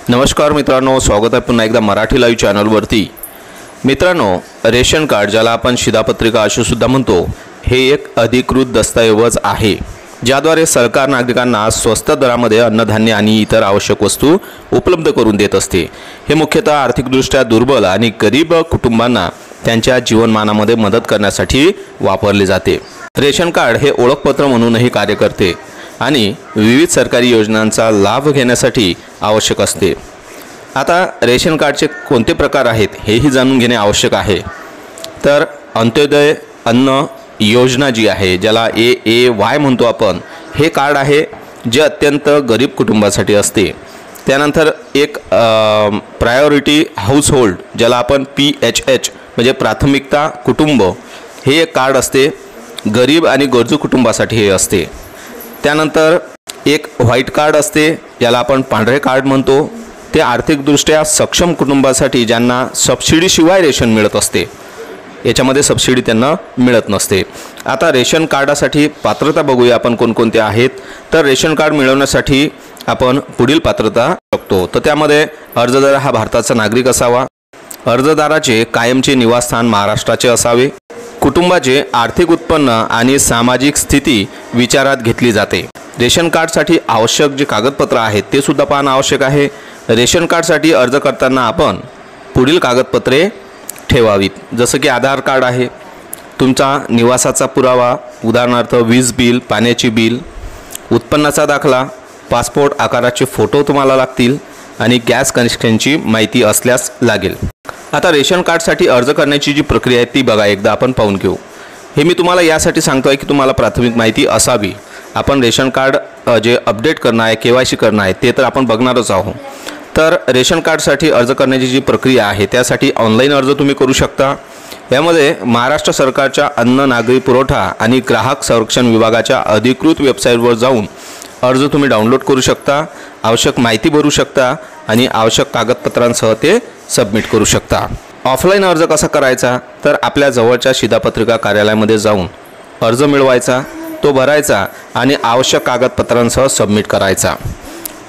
नमस्कार मित्रांनो, स्वागत आहे पुन्हा एकदा मराठी लाईव्ह चॅनलवरती। मित्रांनो, रेशन कार्ड ज्याला आपण शिधापत्रिका असे सुद्धा म्हणतो, हे एक अधिकृत दस्तऐवज आहे ज्याद्वारे सरकार नागरिकांना स्वस्त दरामध्ये अन्नधान्य आणि इतर आवश्यक वस्तू उपलब्ध करून देत असते। हे मुख्यतः आर्थिकदृष्ट्या दुर्बल आणि गरीब कुटुंबांना त्यांच्या जीवनमानामध्ये मदत करण्यासाठी वापरले जाते। रेशन कार्ड हे ओळखपत्र म्हणूनही कार्य करते आणि विविध सरकारी योजनांचा लाभ घेण्यासाठी आवश्यक असते। आता रेशन कार्डचे कोणते प्रकार आहेत हेही जाणून घेणे आवश्यक आहे। तर अंत्योदय अन्न योजना जी आहे, ज्याला AAY म्हणतो आपण, हे कार्ड आहे जे अत्यंत गरीब कुटुंबासाठी असते। त्यानंतर एक प्रायोरिटी हाऊसहोल्ड, ज्याला आपण PHH म्हणजे प्राथमिकता कुटुंब, हे एक कार्ड असते, गरीब आणि गरजू कुटुंबासाठी हे असते। त्यानंतर एक व्हाईट कार्ड असते, याला आपण पांढरे कार्ड म्हणतो, ते आर्थिकदृष्ट्या सक्षम कुटुंबासाठी ज्यांना सबसिडीशिवाय रेशन मिळत असते, याच्यामध्ये सबसिडी त्यांना मिळत नसते। आता रेशन कार्डासाठी पात्रता बघूया आपण कोणकोणते आहेत। तर रेशन कार्ड मिळवण्यासाठी आपण पुढील पात्रता बघतो। तर त्यामध्ये अर्जदार हा भारताचा नागरिक असावा, अर्जदाराचे कायमचे निवासस्थान महाराष्ट्राचे असावे, कुटुंबाचे आर्थिक उत्पन्न आणि सामाजिक स्थिती विचारात घेतली जाते। रेशन कार्डसाठी आवश्यक जे कागदपत्र आहेत ते सुद्धा पाहणे आवश्यक आहे। रेशन कार्डसाठी अर्ज करताना आपण पुढील कागदपत्रे ठेवावीत, जसं की आधार कार्ड आहे, तुमचा निवासाचा पुरावा, उदाहरणार्थ वीज बिल, पाण्याची बिल, उत्पन्नाचा दाखला, पासपोर्ट आकाराचे फोटो तुम्हाला लागतील आणि गॅस कनेक्शनची माहिती असल्यास लागेल। आता रेशन कार्डसाठी अर्ज करण्याची जी प्रक्रिया आहे ती बघा, एकदा आपण पाहून घेऊ। हे मी तुम्हाला यासाठी सांगतोय की तुम्हाला प्राथमिक माहिती असावी। आपण रेशन कार्ड जे अपडेट करणं आहे, KYC करणं आहे, ते तर आपण बघणारच आहोत। तर रेशन कार्डसाठी अर्ज करण्याची जी प्रक्रिया आहे त्यासाठी ऑनलाईन अर्ज तुम्ही करू शकता। यामध्ये महाराष्ट्र सरकारच्या अन्न नागरी पुरवठा आणि ग्राहक संरक्षण विभागाच्या अधिकृत वेबसाईटवर जाऊन अर्ज तुम्ही डाउनलोड करू शकता, आवश्यक माहिती भरू शकता आणि आवश्यक कागदपत्रांसह ते सबमिट करू शकता। ऑफलाईन अर्ज कसा करायचा, तर आपल्या जवळच्या शिधापत्रिका कार्यालयामध्ये जाऊन अर्ज मिळवायचा, तो भरायचा आणि आवश्यक कागदपत्रांसह सबमिट करायचा।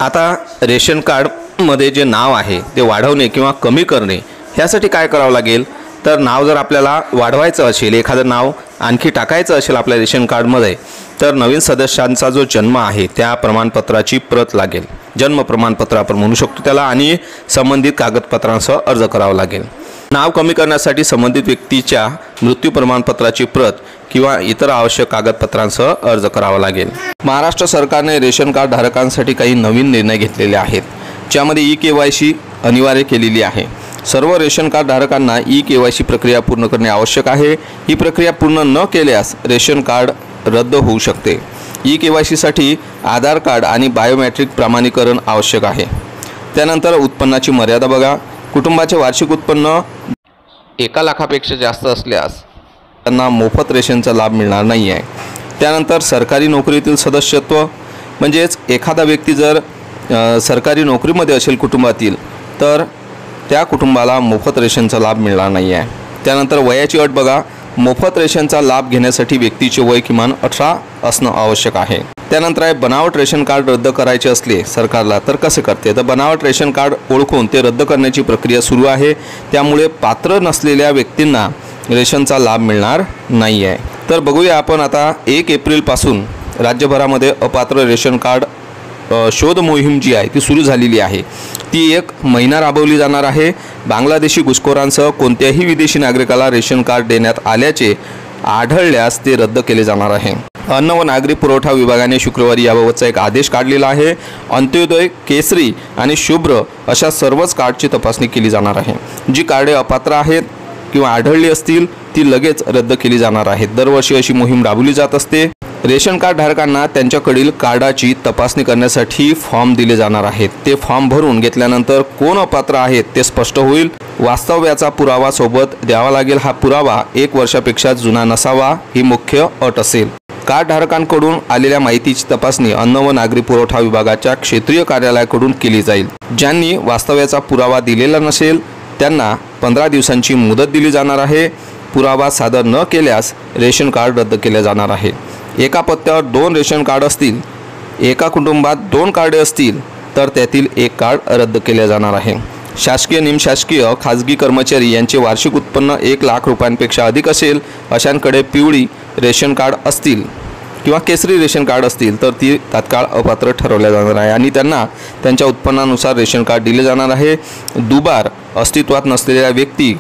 आता रेशन कार्डमध्ये जे नाव आहे ते वाढवणे किंवा कमी करणे ह्यासाठी काय करावं लागेल, तर नाव जर आपल्याला वाढवायचं असेल, एखादं नाव आणखी टाकायचं असेल आपल्या रेशन कार्डमध्ये, तर नवीन सदस्यांचा जो जन्म आहे त्या प्रमाणपत्राची प्रत लागेल, जन्म प्रमाणपत्र आपण म्हणू शकतो त्याला, आणि संबंधित कागदपत्रांसह अर्ज करावा लागेल। नाव कमी करण्यासाठी संबंधित व्यक्तीच्या मृत्यू प्रमाणपत्राची प्रत किंवा इतर आवश्यक कागदपत्रांसह अर्ज करावा लागेल। महाराष्ट्र सरकारने रेशन कार्ड धारकांसाठी काही नवीन निर्णय घेतलेले आहेत, ज्यामध्ये eKYC अनिवार्य केलेली आहे। सर्व रेशन कार्ड धारकांना eKYC प्रक्रिया पूर्ण करणे आवश्यक आहे। ही प्रक्रिया पूर्ण न केल्यास रेशन कार्ड रद्द होऊ शकते। eKYCसाठी आधार कार्ड आणि बायोमेट्रिक प्रमाणीकरण आवश्यक आहे। त्यानंतर उत्पन्नाची मर्यादा बघा, कुटुंबाचे वार्षिक उत्पन्न 1 लाखापेक्षा जास्त असल्यास त्यांना मोफत रेशनचा लाभ मिळणार नाही आहे। त्यानंतर सरकारी नोकरीतील सदस्यत्व, म्हणजेच एखादा व्यक्ती जर सरकारी नोकरीमध्ये असेल कुटुंबातील, तर त्या कुटुंबाला मोफत रेशनचा लाभ मिळणार नाही आहे। त्यानंतर वयाची अट बघा, मोफत रेशनचा लाभ घेण्यासाठी व्यक्तीचे वय किमान 18 असणं आवश्यक आहे। त्यानंतर आहे बनावट रेशन कार्ड रद्द करायचे असले सरकारला तर कसे करते, तर बनावट रेशन कार्ड ओळखून ते रद्द करण्याची प्रक्रिया सुरू आहे। त्यामुळे पात्र नसलेल्या व्यक्तींना रेशनचा लाभ मिळणार नाही आहे। तर बघूया आपण आता 1 एप्रिलपासून राज्यभरामध्ये अपात्र रेशन कार्ड शोध मोहीम जी आहे ती सुरू झालेली आहे। ती 1 महिना राबवली जाणार आहे। बांगलादेशी घुसखोरांसह कोणत्याही विदेशी नागरिकाला रेशन कार्ड देण्यात आल्याचे आढळल्यास ते रद्द केले जाणार आहे। अन्न व नागरी पुरवठा विभागाने शुक्रवारी याबाबतचा एक आदेश काढलेला आहे। अंत्योदय, केसरी आणि शुभ्र अशा सर्वच कार्डची तपासणी केली जाणार आहे। जी कार्डे अपात्र आहेत किंवा आढळली असतील ती लगेच रद्द केली जाणार आहेत। दरवर्षी अशी मोहीम राबवली जात असते। रेशन कार्ड धारकांना त्यांच्याकडील कार्डाची तपासणी करण्यासाठी फॉर्म दिले जाणार आहेत। ते फॉर्म भरून घेतल्यानंतर कोण अपात्र आहेत ते स्पष्ट होईल। वास्तव्याचा पुरावा सोबत द्यावा लागेल। हा पुरावा 1 वर्षापेक्षा जुना नसावा, ही मुख्य अट असेल। कार्ड धारकांकडून आलेल्या माहितीची तपासणी अन्न व नागरी पुरवठा विभागाच्या क्षेत्रीय कार्यालयाकडून केली जाईल। ज्यांनी वास्तव्याचा पुरावा दिलेला नसेल त्यांना 15 दिवसांची मुदत दिली जाणार आहे। पुरावा सादर न केल्यास रेशन कार्ड रद्द केले जाणार आहे। एका पत्त्यावर 2 रेशन कार्ड असतील, एका कुटुंबात 2 कार्डे असतील तर त्यातील एक कार्ड रद्द केले जाणार आहे। शासकीय, निमशासकीय, खाजगी कर्मचारी यांचे वार्षिक उत्पन्न 1 लाख रुपयांपेक्षा अधिक असेल अशांकडे पिवळी रेशन कार्ड असतील किंवा केसरी रेशन कार्ड असतील तर ती तात्काळ अपात्र ठरवल्या जाणार आहे आणि त्यांना त्यांच्या उत्पन्नानुसार रेशन कार्ड दिले जाणार आहे। दुबार अस्तित्वात नसलेल्या व्यक्ती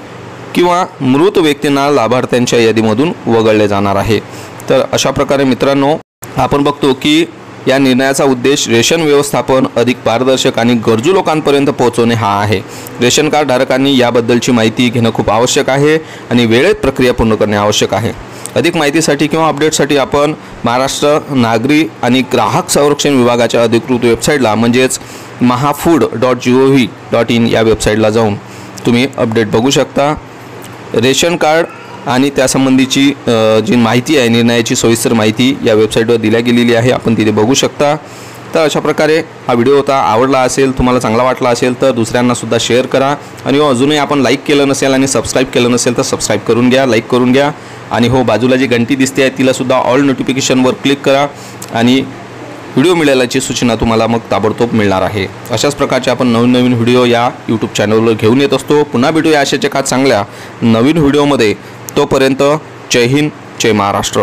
किंवा मृत व्यक्तींना लाभार्थ्यांच्या यादीमधून वगळले जाणार आहे। तर अशा प्रकारे मित्रांनो आपण बघतो की या निर्णयाचा उद्देश रेशन व्यवस्थापन अधिक पारदर्शक आणि गरजू लोकांपर्यंत पोहोचवणे हा आहे। रेशन कार्ड धारकांनी याबद्दलची माहिती घेणं खूप आवश्यक आहे आणि वेळेत प्रक्रिया पूर्ण करणे आवश्यक आहे। अधिक माहितीसाठी किंवा अपडेटसाठी आपण महाराष्ट्र नागरी आणि ग्राहक संरक्षण विभागाच्या अधिकृत वेबसाईटला म्हणजेच mahafood.gov.in या वेबसाईटला जाऊन तुम्ही अपडेट बघू शकता। रेशन कार्ड आणि त्यासंबंधीची जी माहिती आहे, निर्णयाची सविस्तर माहिती या वेबसाईटवर दिल्या गेलेली आहे, आपण तिथे बघू शकता। तर अशा प्रकारे हा व्हिडिओ होता। आवडला असेल, तुम्हाला चांगला वाटला असेल तर दुसऱ्यांनासुद्धा शेअर करा आणि अजूनही आपण लाईक केलं नसेल आणि सबस्क्राईब केलं नसेल तर सबस्क्राईब करून घ्या, लाईक करून घ्या आणि बाजूला जी घंटी दिसते आहे तिलासुद्धा ऑल नोटिफिकेशनवर क्लिक करा आणि व्हिडिओ मिळाल्याची सूचना तुम्हाला मग ताबडतोब मिळणार आहे। अशाच प्रकारचे आपण नवीन व्हिडिओ या यूट्यूब चॅनलवर घेऊन येत असतो। पुन्हा भेटूया अशाच एका चांगल्या नवीन व्हिडिओमध्ये। तोपर्यंत जय हिंद, जय महाराष्ट्र।